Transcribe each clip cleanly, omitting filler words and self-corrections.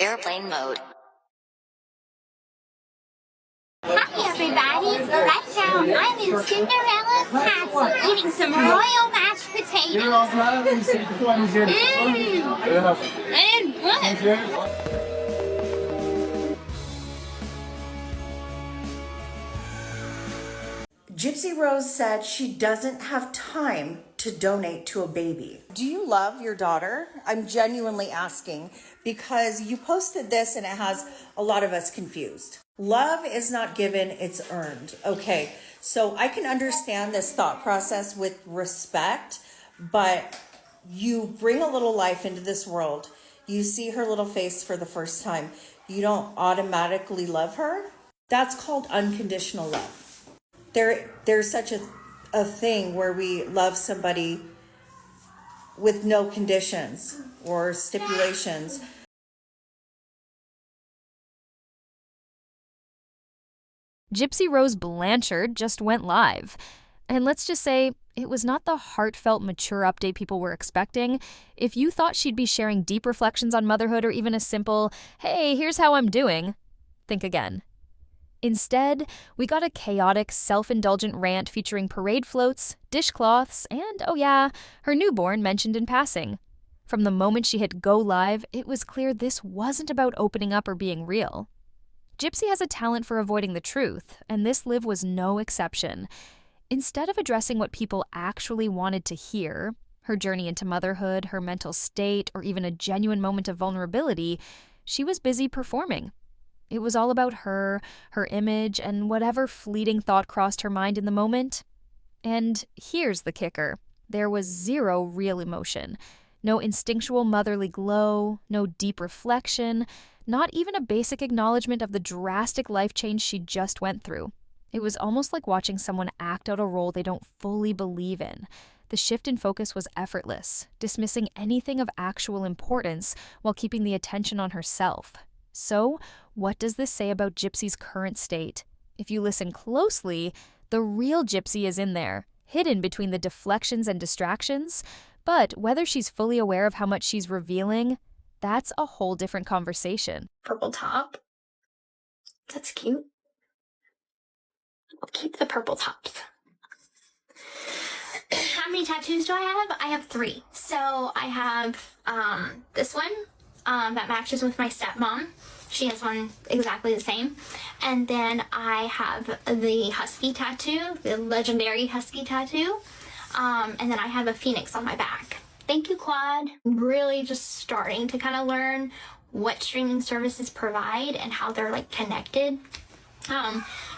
Airplane mode. Hi everybody! Right now I'm in Cinderella's castle eating some royal mashed potatoes. And what? Gypsy Rose said she doesn't have time to donate to a baby. Do you love your daughter? I'm genuinely asking because you posted this and it has a lot of us confused. Love is not given, it's earned. Okay, so I can understand this thought process with respect, but you bring a little life into this world. You see her little face for the first time. You don't automatically love her. That's called unconditional love. There's such a thing where we love somebody with no conditions or stipulations. Gypsy Rose Blanchard just went live. And let's just say, it was not the heartfelt, mature update people were expecting. If you thought she'd be sharing deep reflections on motherhood or even a simple, hey, here's how I'm doing, think again. Instead, we got a chaotic, self-indulgent rant featuring parade floats, dishcloths, and, oh yeah, her newborn mentioned in passing. From the moment she hit go live, it was clear this wasn't about opening up or being real. Gypsy has a talent for avoiding the truth, and this live was no exception. Instead of addressing what people actually wanted to hear, her journey into motherhood, her mental state, or even a genuine moment of vulnerability, she was busy performing. It was all about her image, and whatever fleeting thought crossed her mind in the moment. And here's the kicker. There was zero real emotion. No instinctual motherly glow, no deep reflection, not even a basic acknowledgement of the drastic life change she just went through. It was almost like watching someone act out a role they don't fully believe in. The shift in focus was effortless, dismissing anything of actual importance while keeping the attention on herself. So, what does this say about Gypsy's current state? If you listen closely, the real Gypsy is in there, hidden between the deflections and distractions. But whether she's fully aware of how much she's revealing, that's a whole different conversation. Purple top. That's cute. I'll keep the purple tops. How many tattoos do I have? I have 3. So I have this one that matches with my stepmom. She has one exactly the same. And then I have the husky tattoo, the legendary husky tattoo. And then I have a phoenix on my back. Thank you, Quad. Really just starting to kind of learn what streaming services provide and how they're like connected.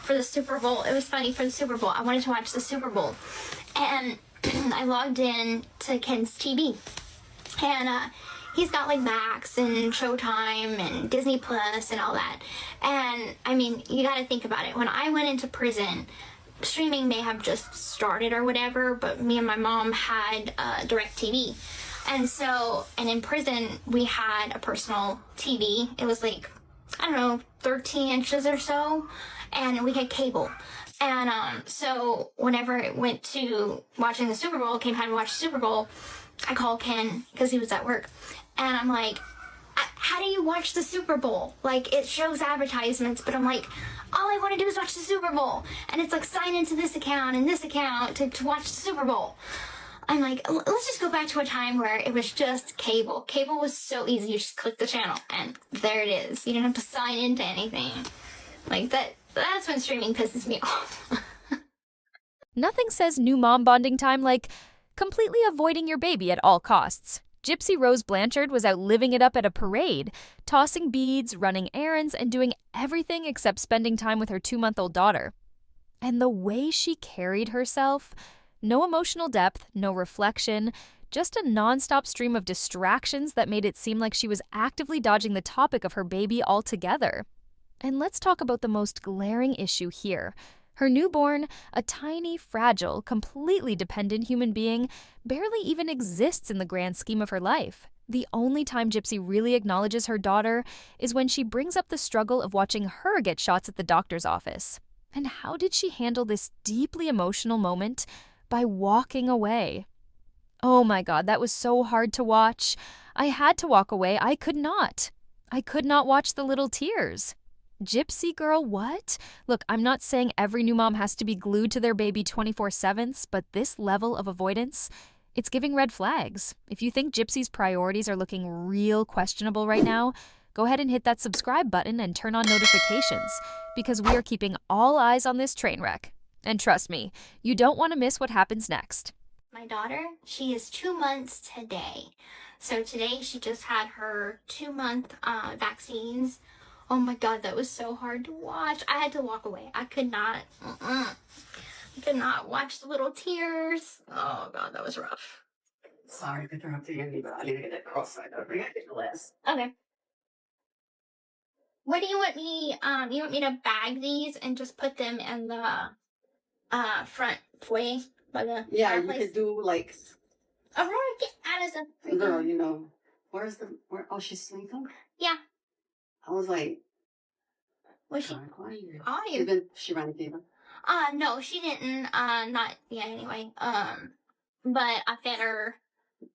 For the Super Bowl, it was funny, for the Super Bowl, I wanted to watch the Super Bowl. And I logged in to Ken's TV. And he's got like Max and Showtime and Disney Plus and all that. And I mean, you gotta think about it. When I went into prison, streaming may have just started or whatever, but me and my mom had DirecTV. And in prison, we had a personal TV. It was like, I don't know, 13 inches or so, and we had cable. And so whenever it went to watching the Super Bowl, came time to watch the Super Bowl, I called Ken because he was at work. And I'm like, how do you watch the Super Bowl? Like, it shows advertisements, but I'm like, all I want to do is watch the Super Bowl. And it's like, sign into this account and this account to watch the Super Bowl. I'm like, let's just go back to a time where it was just cable. Cable was so easy. You just click the channel and there it is. You didn't have to sign into anything. Like, that's when streaming pisses me off. Nothing says new mom bonding time like completely avoiding your baby at all costs. Gypsy Rose Blanchard was out living it up at a parade, tossing beads, running errands, and doing everything except spending time with her 2-month-old daughter. And the way she carried herself, no emotional depth, no reflection, just a nonstop stream of distractions that made it seem like she was actively dodging the topic of her baby altogether. And let's talk about the most glaring issue here. Her newborn, a tiny, fragile, completely dependent human being, barely even exists in the grand scheme of her life. The only time Gypsy really acknowledges her daughter is when she brings up the struggle of watching her get shots at the doctor's office. And how did she handle this deeply emotional moment? By walking away. Oh my God, that was so hard to watch. I had to walk away. I could not. I could not watch the little tears. Gypsy girl, what? Look, I'm not saying every new mom has to be glued to their baby 24/7, but this level of avoidance, it's giving red flags. If you think Gypsy's priorities are looking real questionable right now, go ahead and hit that subscribe button and turn on notifications, because we are keeping all eyes on this train wreck. And trust me, you don't want to miss what happens next. My daughter, she is 2 months today. So today she just had her 2-month vaccines. Oh my God, that was so hard to watch. I had to walk away. I could not watch the little tears. Oh God, that was rough. Sorry to interrupt you, but I need to get that cross-side over. I gotta get the list. Okay. What do you want me, you want me to bag these and just put them in the front foyer by the Yeah, you fireplace? could do like, Aurora, get out of the girl, you know, oh, she's sleeping? Yeah. I was like, Was she? quiet. Are you? Even she ran a fever. No, she didn't. Not yet anyway. But I fed her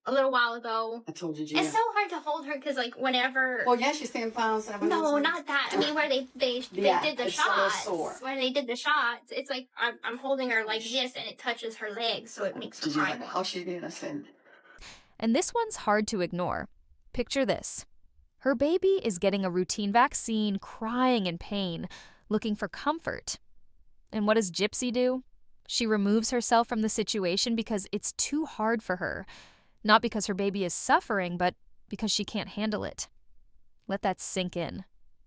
a little while ago. I told you, Gina. It's so hard to hold her because, like, whenever. Well, yeah, she's 10 pounds. No, not that. I mean, where they Yeah, did the it's a little shots. sore. Where they did the shots, it's like I'm holding her like this, and it touches her legs, so it makes her Did you cry like more. how she did? I said, And this one's hard to ignore. Picture this. Her baby is getting a routine vaccine, crying in pain, looking for comfort. And what does Gypsy do? She removes herself from the situation because it's too hard for her. Not because her baby is suffering, but because she can't handle it. Let that sink in.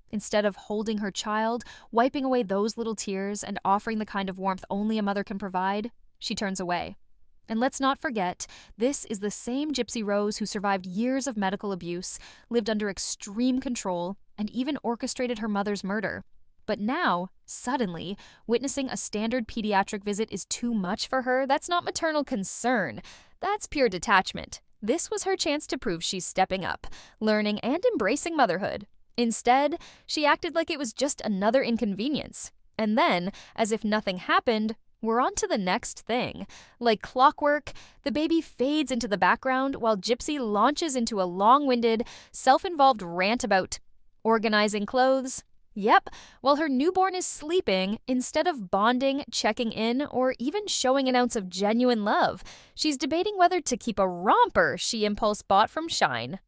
Instead of holding her child, wiping away those little tears, and offering the kind of warmth only a mother can provide, she turns away. And let's not forget, this is the same Gypsy Rose who survived years of medical abuse, lived under extreme control, and even orchestrated her mother's murder. But now, suddenly, witnessing a standard pediatric visit is too much for her. That's not maternal concern. That's pure detachment. This was her chance to prove she's stepping up, learning and embracing motherhood. Instead, she acted like it was just another inconvenience. And then, as if nothing happened, we're on to the next thing. Like clockwork, the baby fades into the background while Gypsy launches into a long-winded, self-involved rant about organizing clothes. Yep, while her newborn is sleeping, instead of bonding, checking in, or even showing an ounce of genuine love, she's debating whether to keep a romper she impulse bought from Shine.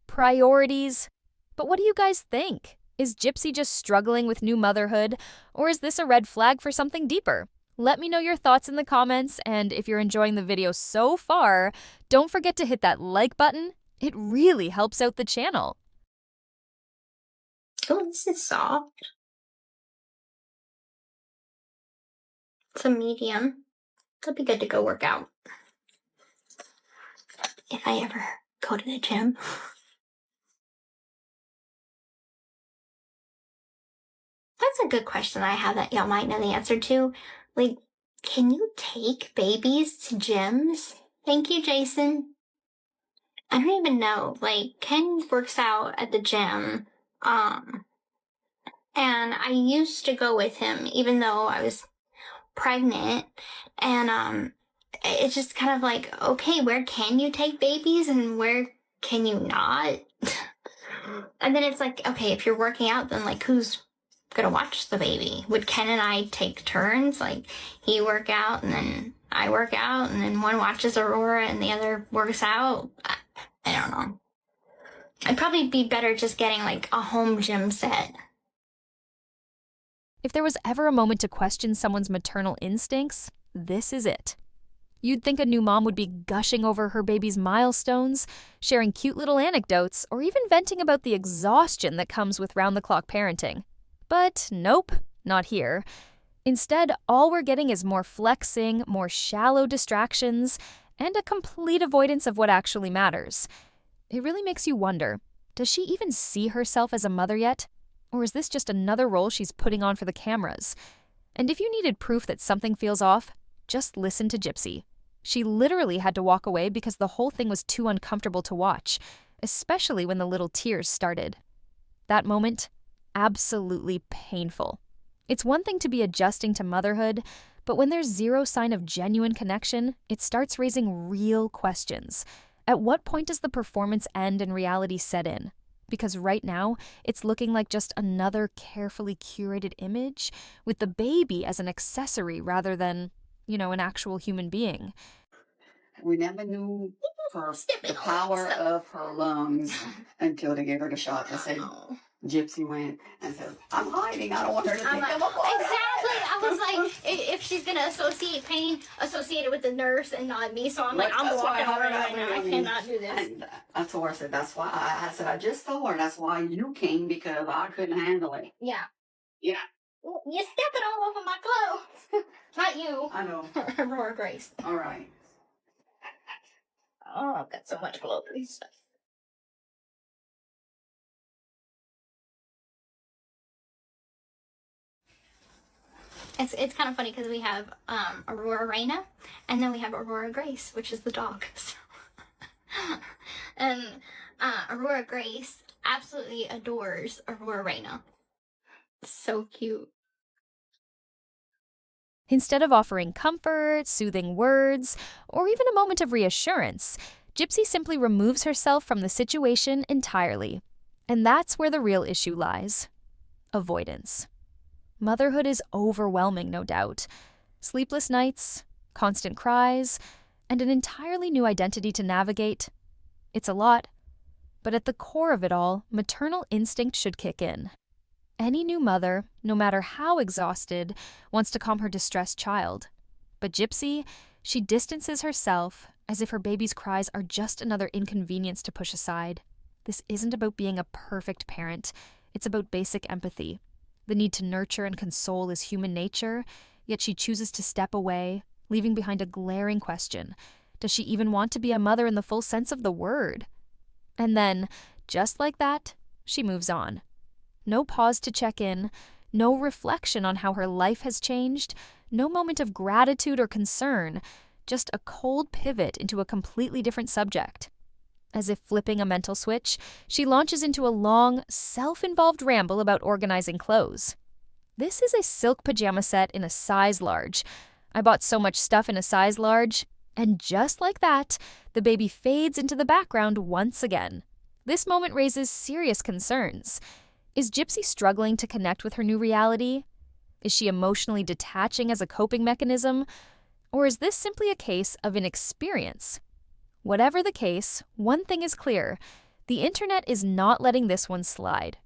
Priorities. But what do you guys think? Is Gypsy just struggling with new motherhood, or is this a red flag for something deeper? Let me know your thoughts in the comments, and if you're enjoying the video so far, don't forget to hit that like button. It really helps out the channel. Oh, this is soft. It's a medium. It'll be good to go work out. If I ever go to the gym. That's a good question I have that y'all might know the answer to. Like, can you take babies to gyms? Thank you, Jason. I don't even know. Like, Ken works out at the gym. And I used to go with him even though I was pregnant. And it's just kind of like, okay, where can you take babies and where can you not? And then it's like, okay, if you're working out, then like who's gonna watch the baby? Would Ken and I take turns? Like he work out and then I work out and then one watches Aurora and the other works out? I don't know. I'd probably be better just getting like a home gym set. If there was ever a moment to question someone's maternal instincts, this is it. You'd think a new mom would be gushing over her baby's milestones, sharing cute little anecdotes, or even venting about the exhaustion that comes with round-the-clock parenting. But nope, not here. Instead, all we're getting is more flexing, more shallow distractions, and a complete avoidance of what actually matters. It really makes you wonder, does she even see herself as a mother yet? Or is this just another role she's putting on for the cameras? And if you needed proof that something feels off, just listen to Gypsy. She literally had to walk away because the whole thing was too uncomfortable to watch, especially when the little tears started. That moment, absolutely painful. It's one thing to be adjusting to motherhood, but when there's zero sign of genuine connection, it starts raising real questions. At what point does the performance end and reality set in? Because right now, it's looking like just another carefully curated image with the baby as an accessory rather than, an actual human being. We never knew the power of her lungs until they gave her the shot. They said, Gypsy went and said, I'm hiding. I don't want her to think I'm a boy. Exactly. I was like, if she's going to associate pain associated with the nurse and not me, so I'm like, I'm walking over right now. I cannot do this. And I told her, I said, that's why. I said, I just told her that's why you came, because I couldn't handle it. Yeah. Yeah. You're stepping all over my clothes. Not you. I know. Aurora Grace. All right. Oh, I've got so much clothes. It's kind of funny because we have Aurora Reina, and then we have Aurora Grace, which is the dog. And Aurora Grace absolutely adores Aurora Reina. So cute. Instead of offering comfort, soothing words, or even a moment of reassurance, Gypsy simply removes herself from the situation entirely. And that's where the real issue lies: avoidance. Motherhood is overwhelming, no doubt. Sleepless nights, constant cries, and an entirely new identity to navigate. It's a lot, but at the core of it all, maternal instinct should kick in. Any new mother, no matter how exhausted, wants to calm her distressed child. But Gypsy, she distances herself as if her baby's cries are just another inconvenience to push aside. This isn't about being a perfect parent. It's about basic empathy. The need to nurture and console is human nature, yet she chooses to step away, leaving behind a glaring question. Does she even want to be a mother in the full sense of the word? And then, just like that, she moves on. No pause to check in, no reflection on how her life has changed, no moment of gratitude or concern, just a cold pivot into a completely different subject. As if flipping a mental switch, she launches into a long, self-involved ramble about organizing clothes. This is a silk pajama set in a size large. I bought so much stuff in a size large, and just like that, the baby fades into the background once again. This moment raises serious concerns. Is Gypsy struggling to connect with her new reality? Is she emotionally detaching as a coping mechanism? Or is this simply a case of inexperience? Whatever the case, one thing is clear: the internet is not letting this one slide.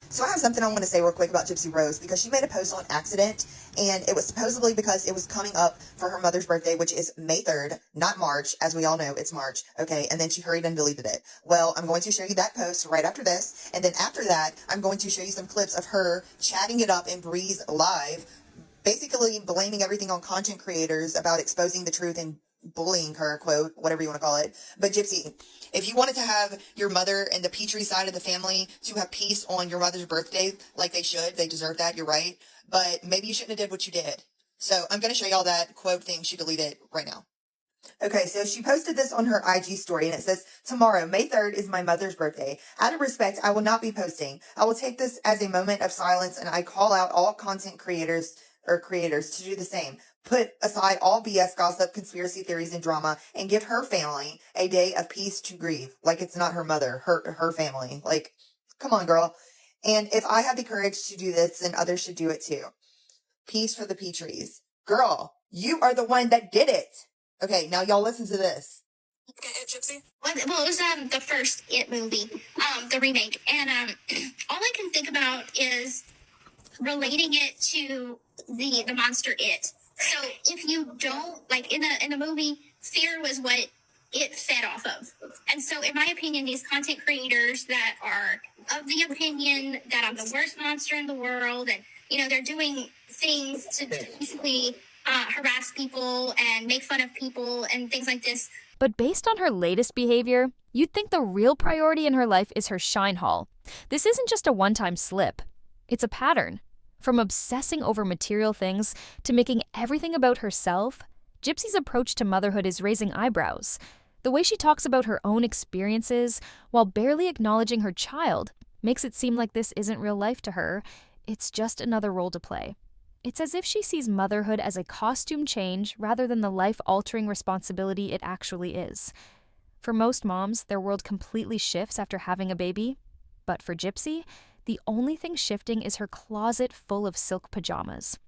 So I have something I want to say real quick about Gypsy Rose, because she made a post on accident, and it was supposedly because it was coming up for her mother's birthday, which is May 3rd, not March. As we all know, it's March. Okay. And then she hurried and deleted it. Well, I'm going to show you that post right after this. And then after that, I'm going to show you some clips of her chatting it up in Breeze Live, basically blaming everything on content creators about exposing the truth and bullying her, quote, whatever you want to call it. But Gypsy, if you wanted to have your mother and the Petrie side of the family to have peace on your mother's birthday, like they should, they deserve that, you're right. But maybe you shouldn't have did what you did. So I'm going to show y'all that quote thing she deleted right now. Okay, so she posted this on her IG story, and it says, tomorrow, May 3rd, is my mother's birthday. Out of respect, I will not be posting. I will take this as a moment of silence, and I call out all content creators to do the same. Put aside all BS, gossip, conspiracy theories, and drama, and give her family a day of peace to grieve. Like it's not her mother, her family. Like, come on, girl. And if I have the courage to do this, then others should do it too. Peace for the Petries. Girl, you are the one that did it. Okay, now y'all listen to this. Okay, Gypsy? Well, it was the first It movie, the remake. And all I can think about is relating it to the monster It. So if you don't, like in the movie, fear was what it fed off of. And so in my opinion, these content creators that are of the opinion that I'm the worst monster in the world, and, they're doing things to basically harass people and make fun of people and things like this. But based on her latest behavior, you'd think the real priority in her life is her shine haul. This isn't just a one-time slip. It's a pattern. From obsessing over material things to making everything about herself, Gypsy's approach to motherhood is raising eyebrows. The way she talks about her own experiences while barely acknowledging her child makes it seem like this isn't real life to her. It's just another role to play. It's as if she sees motherhood as a costume change rather than the life-altering responsibility it actually is. For most moms, their world completely shifts after having a baby. But for Gypsy, the only thing shifting is her closet full of silk pajamas.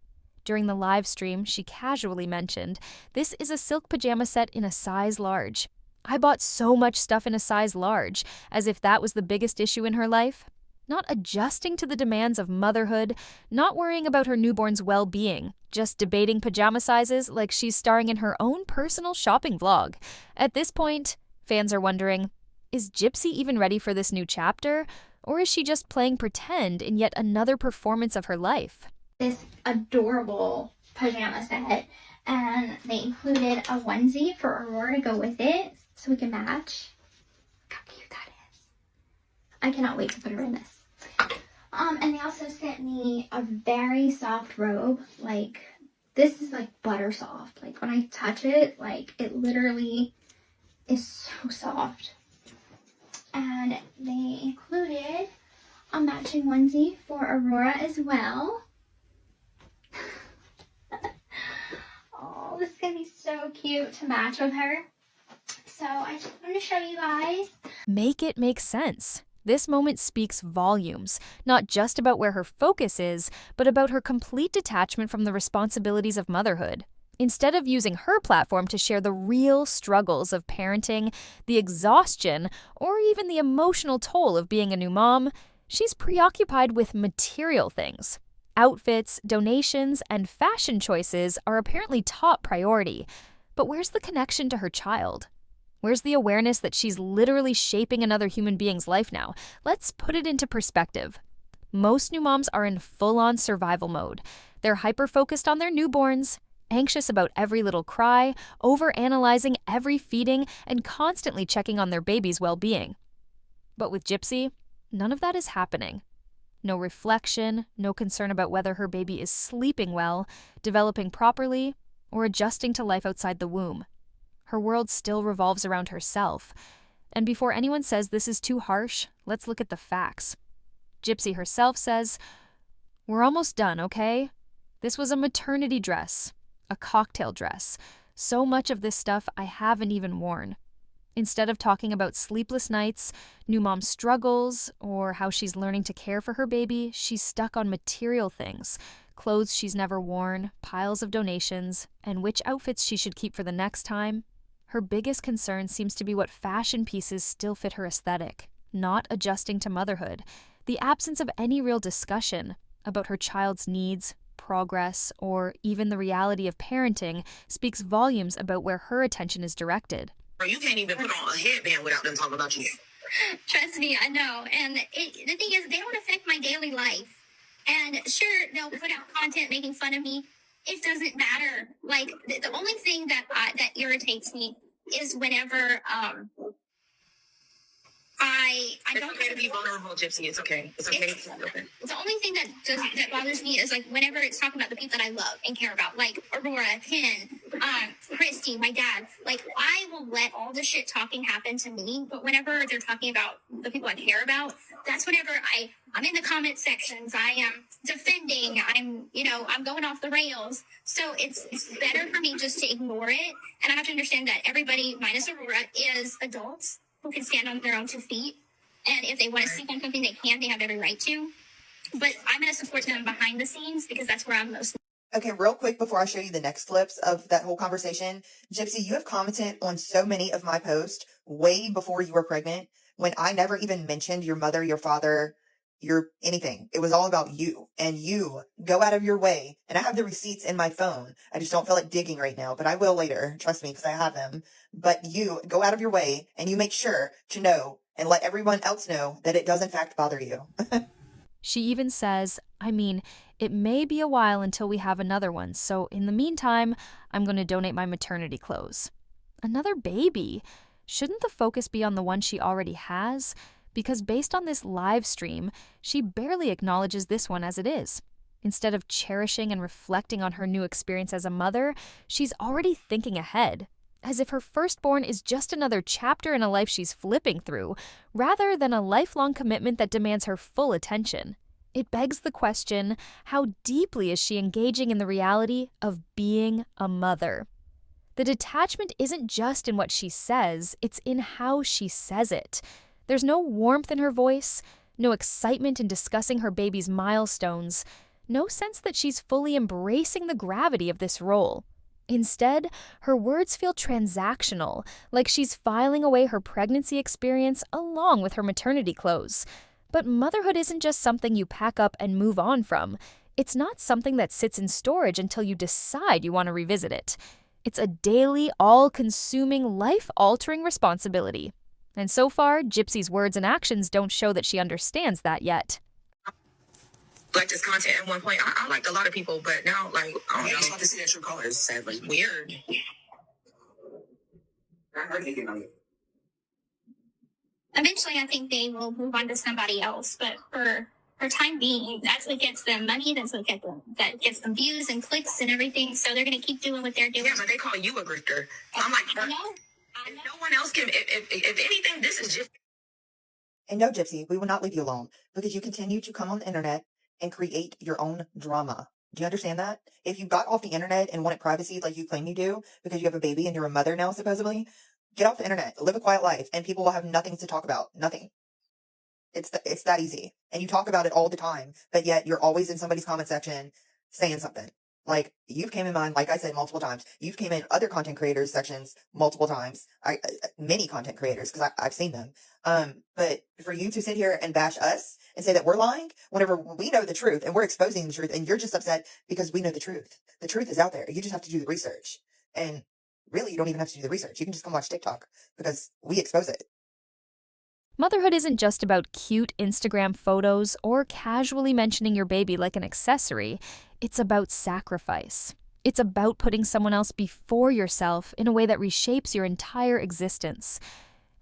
During the live stream, she casually mentioned, "This is a silk pajama set in a size large. I bought so much stuff in a size large," as if that was the biggest issue in her life. Not adjusting to the demands of motherhood, not worrying about her newborn's well-being, just debating pajama sizes like she's starring in her own personal shopping vlog. At this point, fans are wondering, is Gypsy even ready for this new chapter? Or is she just playing pretend in yet another performance of her life? This adorable pajama set, and they included a onesie for Aurora to go with it so we can match. Look how cute that is. I cannot wait to put her in this. And they also sent me a very soft robe. Like, this is like butter soft. Like, when I touch it, like, it literally is so soft. And they included a matching onesie for Aurora as well. Oh, this is gonna be so cute to match with her. So I just wanted to show you guys. Make it make sense. This moment speaks volumes, not just about where her focus is, but about her complete detachment from the responsibilities of motherhood. Instead of using her platform to share the real struggles of parenting, the exhaustion, or even the emotional toll of being a new mom, she's preoccupied with material things. Outfits, donations, and fashion choices are apparently top priority. But where's the connection to her child? Where's the awareness that she's literally shaping another human being's life now? Let's put it into perspective. Most new moms are in full-on survival mode. They're hyper-focused on their newborns, anxious about every little cry, over-analyzing every feeding, and constantly checking on their baby's well-being. But with Gypsy, none of that is happening. No reflection, no concern about whether her baby is sleeping well, developing properly, or adjusting to life outside the womb. Her world still revolves around herself. And before anyone says this is too harsh, let's look at the facts. Gypsy herself says, "We're almost done, okay? This was a maternity dress, a cocktail dress. So much of this stuff I haven't even worn." Instead of talking about sleepless nights, new mom struggles, or how she's learning to care for her baby, she's stuck on material things. Clothes she's never worn, piles of donations, and which outfits she should keep for the next time. Her biggest concern seems to be what fashion pieces still fit her aesthetic, not adjusting to motherhood. The absence of any real discussion about her child's needs, progress, or even the reality of parenting speaks volumes about where her attention is directed. You can't even put on a headband without them talking about you. Trust me, I know. And the thing is, they don't affect my daily life. And sure, they'll put out content making fun of me. It doesn't matter. Like, the only thing that irritates me is whenever I don't. It's okay to be vulnerable, Gypsy. It's okay. It's okay. The only thing that bothers me is like whenever it's talking about the people that I love and care about, like Aurora, Ken, Christy, my dad. Like, I will let all the shit talking happen to me, but whenever they're talking about the people I care about, that's whenever I'm in the comment sections. I am defending. I'm going off the rails. So it's better for me just to ignore it. And I have to understand that everybody, minus Aurora, is adults who can stand on their own 2 feet. And if they want to sleep on something, they can. They have every right to. But I'm going to support them behind the scenes because that's where I'm most. Okay, real quick before I show you the next clips of that whole conversation, Gypsy, you have commented on so many of my posts way before you were pregnant, when I never even mentioned your mother, your father, your anything. It was all about you, and you go out of your way. And I have the receipts in my phone. I just don't feel like digging right now, but I will later. Trust me, because I have them. But you go out of your way and you make sure to know and let everyone else know that it does in fact bother you. She even says, it may be a while until we have another one, so in the meantime, I'm going to donate my maternity clothes. Another baby? Shouldn't the focus be on the one she already has? Because based on this live stream, she barely acknowledges this one as it is. Instead of cherishing and reflecting on her new experience as a mother, she's already thinking ahead, as if her firstborn is just another chapter in a life she's flipping through, rather than a lifelong commitment that demands her full attention. It begs the question, how deeply is she engaging in the reality of being a mother? The detachment isn't just in what she says, it's in how she says it. There's no warmth in her voice, No excitement in discussing her baby's milestones. No sense that she's fully embracing the gravity of this role. Instead, her words feel transactional, like she's filing away her pregnancy experience along with her maternity clothes. But motherhood isn't just something you pack up and move on from. It's not something that sits in storage until you decide you want to revisit it. It's a daily, all-consuming, life-altering responsibility. And so far, Gypsy's words and actions don't show that she understands that yet. Like this content at one point, I liked a lot of people, but now, like, I don't know. I just want to see their true colors, sadly. Weird. I heard you know. Eventually, I think they will move on to somebody else, but for time being, that's what gets them money, that gets them views and clicks and everything, so they're going to keep doing what they're doing. Yeah, but they call you a grifter. I'm like, I know. if no one else can, if anything, this is just. And no, Gypsy, we will not leave you alone because you continue to come on the internet and create your own drama. Do you understand that? If you got off the internet and wanted privacy like you claim you do because you have a baby and you're a mother now, supposedly, get off the internet, live a quiet life, and people will have nothing to talk about. Nothing. It's that easy. And you talk about it all the time, but yet you're always in somebody's comment section saying something. Like, you've came in mine, like I said multiple times. You've came in other content creators sections multiple times. Many content creators, because I've seen them. But for you to sit here and bash us and say that we're lying, whenever we know the truth and we're exposing the truth, and you're just upset because we know the truth. The truth is out there. You just have to do the research. And really, you don't even have to do the research. You can just come watch TikTok because we expose it. Motherhood isn't just about cute Instagram photos or casually mentioning your baby like an accessory. It's about sacrifice. It's about putting someone else before yourself in a way that reshapes your entire existence.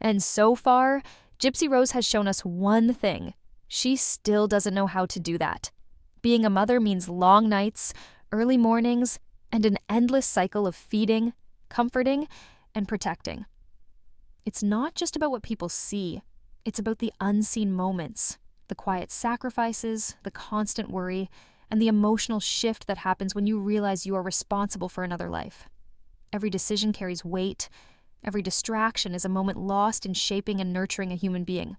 And so far, Gypsy Rose has shown us one thing. She still doesn't know how to do that. Being a mother means long nights, early mornings, and an endless cycle of feeding, comforting, and protecting. It's not just about what people see. It's about the unseen moments, the quiet sacrifices, the constant worry, and the emotional shift that happens when you realize you are responsible for another life. Every decision carries weight. Every distraction is a moment lost in shaping and nurturing a human being.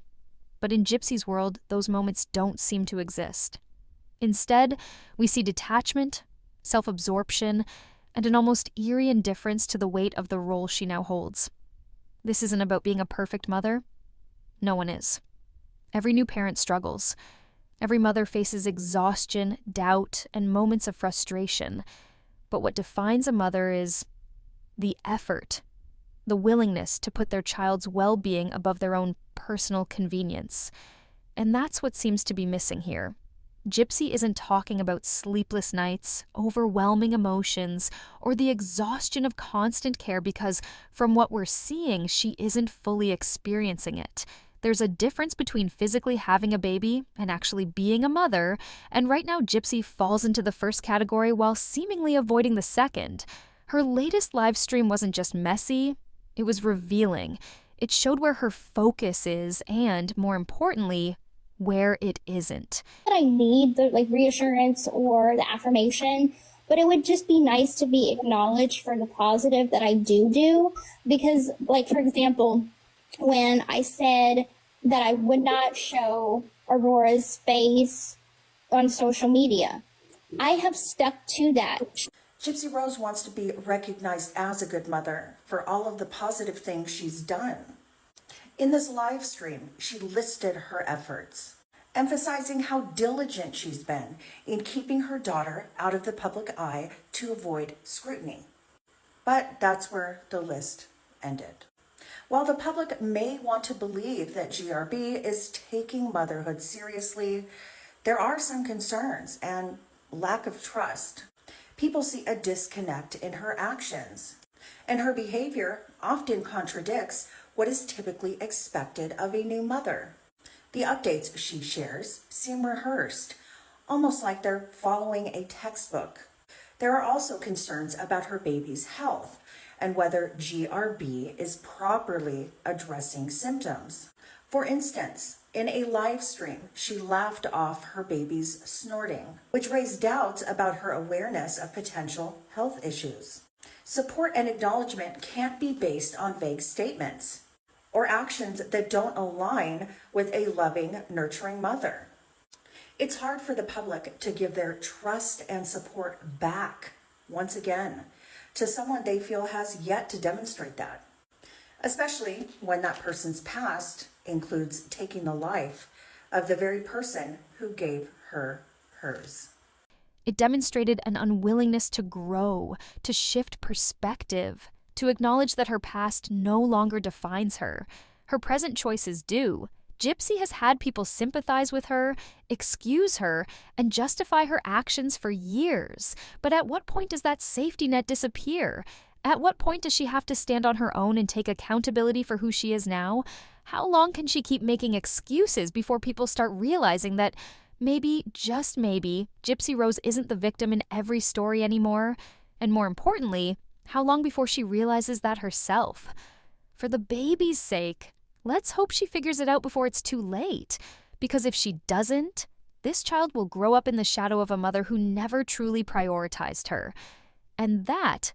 But in Gypsy's world, those moments don't seem to exist. Instead, we see detachment, self-absorption, and an almost eerie indifference to the weight of the role she now holds. This isn't about being a perfect mother. No one is. Every new parent struggles. Every mother faces exhaustion, doubt, and moments of frustration. But what defines a mother is the effort, the willingness to put their child's well-being above their own personal convenience. And that's what seems to be missing here. Gypsy isn't talking about sleepless nights, overwhelming emotions, or the exhaustion of constant care because, from what we're seeing, she isn't fully experiencing it. There's a difference between physically having a baby and actually being a mother, and right now Gypsy falls into the first category while seemingly avoiding the second. Her latest live stream wasn't just messy, it was revealing. It showed where her focus is and, more importantly, where it isn't. I need the reassurance or the affirmation, but it would just be nice to be acknowledged for the positive that I do, because, for example, when I said that I would not show Aurora's face on social media, I have stuck to that. Gypsy Rose wants to be recognized as a good mother for all of the positive things she's done. In this live stream, she listed her efforts, emphasizing how diligent she's been in keeping her daughter out of the public eye to avoid scrutiny. But that's where the list ended. While the public may want to believe that GRB is taking motherhood seriously, there are some concerns and lack of trust. People see a disconnect in her actions, and her behavior often contradicts what is typically expected of a new mother. The updates she shares seem rehearsed, almost like they're following a textbook. There are also concerns about her baby's health and whether GRB is properly addressing symptoms. For instance, in a live stream, she laughed off her baby's snorting, which raised doubts about her awareness of potential health issues. Support and acknowledgement can't be based on vague statements. or actions that don't align with a loving, nurturing mother. It's hard for the public to give their trust and support back, once again, to someone they feel has yet to demonstrate that, especially when that person's past includes taking the life of the very person who gave her hers. It demonstrated an unwillingness to grow, to shift perspective, to acknowledge that her past no longer defines her. Her present choices do. Gypsy has had people sympathize with her, excuse her, and justify her actions for years. But at what point does that safety net disappear? At what point does she have to stand on her own and take accountability for who she is now? How long can she keep making excuses before people start realizing that maybe, just maybe, Gypsy Rose isn't the victim in every story anymore? And more importantly, how long before she realizes that herself? For the baby's sake, let's hope she figures it out before it's too late. Because if she doesn't, this child will grow up in the shadow of a mother who never truly prioritized her. And that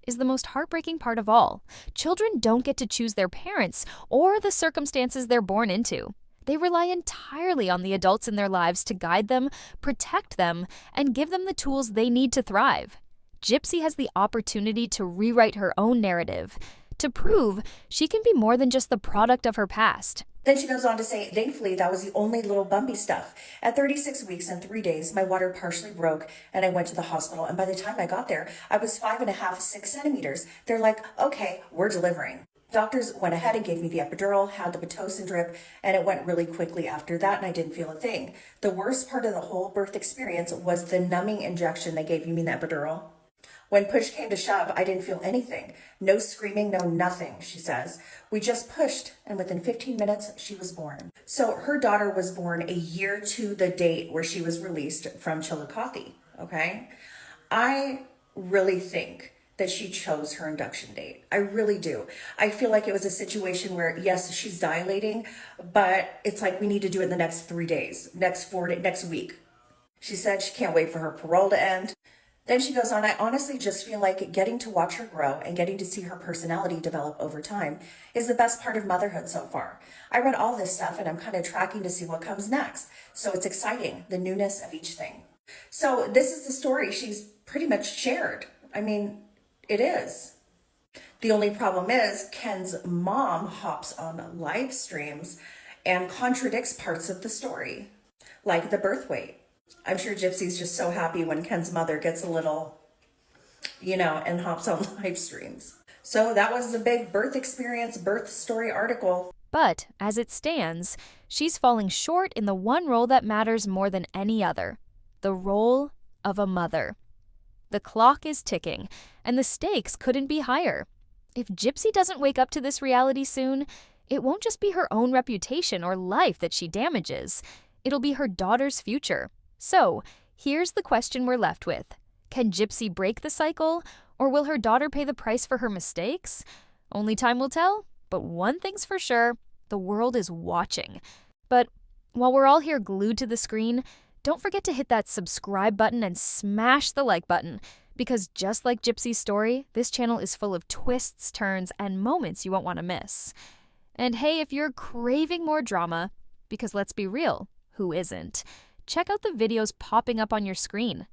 is the most heartbreaking part of all. Children don't get to choose their parents or the circumstances they're born into. They rely entirely on the adults in their lives to guide them, protect them, and give them the tools they need to thrive. Gypsy has the opportunity to rewrite her own narrative, to prove she can be more than just the product of her past. Then she goes on to say, thankfully, that was the only little bumpy stuff. At 36 weeks and 3 days, my water partially broke and I went to the hospital. And by the time I got there, I was 5.5, 6 centimeters. They're like, okay, we're delivering. Doctors went ahead and gave me the epidural, had the Pitocin drip, and it went really quickly after that, and I didn't feel a thing. The worst part of the whole birth experience was the numbing injection they gave. You mean the epidural? When push came to shove, I didn't feel anything. No screaming, no nothing, she says. We just pushed, and within 15 minutes, she was born. So her daughter was born a year to the date where she was released from Chillicothe, okay? I really think that she chose her induction date. I really do. I feel like it was a situation where, yes, she's dilating, but it's like we need to do it in the next 3 days, next week. She said she can't wait for her parole to end. Then she goes on, I honestly just feel like getting to watch her grow and getting to see her personality develop over time is the best part of motherhood so far. I read all this stuff and I'm kind of tracking to see what comes next. So it's exciting, the newness of each thing. So this is the story she's pretty much shared. I mean, it is. The only problem is Ken's mom hops on live streams and contradicts parts of the story, like the birth weight. I'm sure Gypsy's just so happy when Ken's mother gets a little, and hops on live streams. So that was the big birth experience, birth story article. But, as it stands, she's falling short in the one role that matters more than any other, the role of a mother. The clock is ticking, and the stakes couldn't be higher. If Gypsy doesn't wake up to this reality soon, it won't just be her own reputation or life that she damages. It'll be her daughter's future. So, here's the question we're left with. Can Gypsy break the cycle, or will her daughter pay the price for her mistakes? Only time will tell, but one thing's for sure, the world is watching. But while we're all here glued to the screen, don't forget to hit that subscribe button and smash the like button, because just like Gypsy's story, this channel is full of twists, turns, and moments you won't want to miss. And hey, if you're craving more drama, because let's be real, who isn't? Check out the videos popping up on your screen.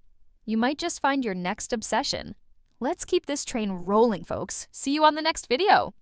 You might just find your next obsession. Let's keep this train rolling, folks. See you on the next video.